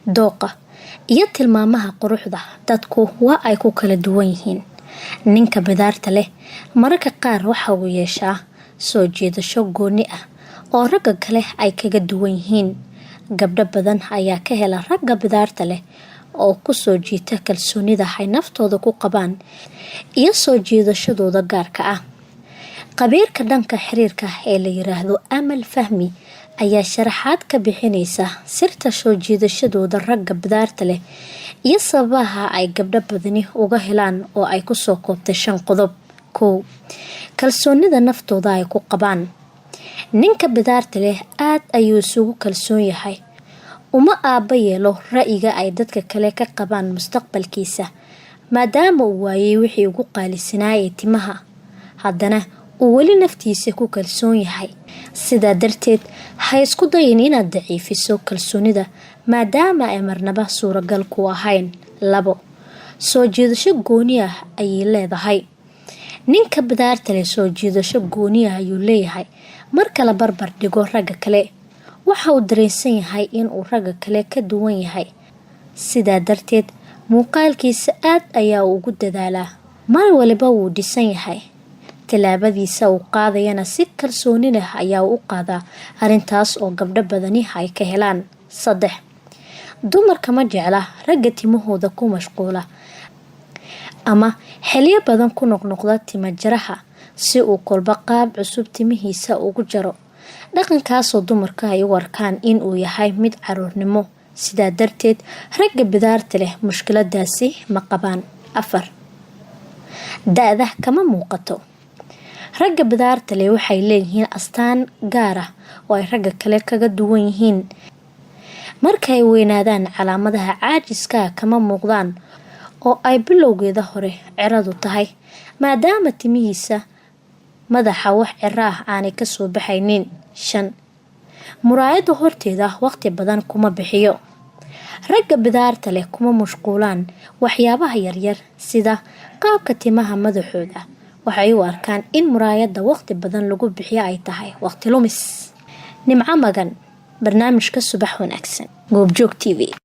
dooqa iyo tilmaamaha quruxda dadku waa ay ku kala duwan yihiin. Ninka bidaarta leh mararka qaar waxa uu yeeshaa soo jiidasho gooni ah oo ragga kale ay kaga duwan yihiin. Gabdho badan ayaa ka hela ragga bidaarta leh oo ku soo jiita kalsoonida ay naftooda ku qabaan iyo soo jiidashadooda gaarka ah. Qabiirka dhanka xiriirka ee la yiraahdo Amal Fahmi ayaa sharaxaad ka bixinaysa sirta soo jiidashadooda ragga bidaarta leh iyo sababaha ay gabdho badani uga helaan oo ay ku soo koobtay 5 qodob. 1. Kalsoonida naftooda ay ku qabaan. Ninka bidaarta leh aad ayuu isugu kalsoon yahay. Uma aaba yeelo ra'yiga ay dadka kale ka qabaan mustaqbalkiisa, maadaama uu waayay wixii ugu qaalisanaayay timaha. Haddana uu weli naftiisa ku kalsoon yahay. Sidaa darteed, ha isku dayin inaad daciifiso kalsoonida maadaama ay marnaba suuragal ku ahayn. 2. Soo jiidasho gooni ah ayay leedahay. Ninka bidaarta leh soo jiidasho gooni ah ayuu leeyahay marka la barbar dhigo ragga kale. Waxa uu dareensan yahay in uu ragga kale ka duwan yahay. Sidaa darteed, muuqaalkiisa aad ayaa ugu dadaalaa. Mar waliba wuu dhisan yahay. Tilaabadiisa uu qaadayana si kalsooni leh ayaa u qaadaa. Arrintaas oo gabdho badani ay ka helaan. 3. Dumarka ma jecla ragga timahooda ku mashquula ama xilliyo badan ku noqnoqda timo jaraha si uu kolba qaab cusub timihiisa ugu jaro. Dhaqankaasoo dumarka ay u arkaan in uu yahay mid caruurnimo. Sidaa darteed, ragga bidaarta leh mushkiladaasi ma qabaan. 4. Da'da kama muuqato. Ragga bidaarta leh waxay leeyihiin astaan gaar ah oo ay ragga kale kaga duwan yihiin. Markay weynaadaan, calaamadaha caajiska kama muuqdaan oo ay bilowgeeda hore ciradu tahay, maadaama timihiisa madaxa wax cira ah aanay ka soo baxaynin. 5. Muraayada horteeda waqti badan kuma bixiyo. Ragga bidaarta leh kuma mashquulaan waxyaabaha yaryar sida qaabka timaha madaxooda. Waxay u arkaan in muraayada waqti badan lagu bixiyo ay tahay waqti lumis. Nimco Magan, barnaamijka Subax Wanaagsan, Goobjoog TV.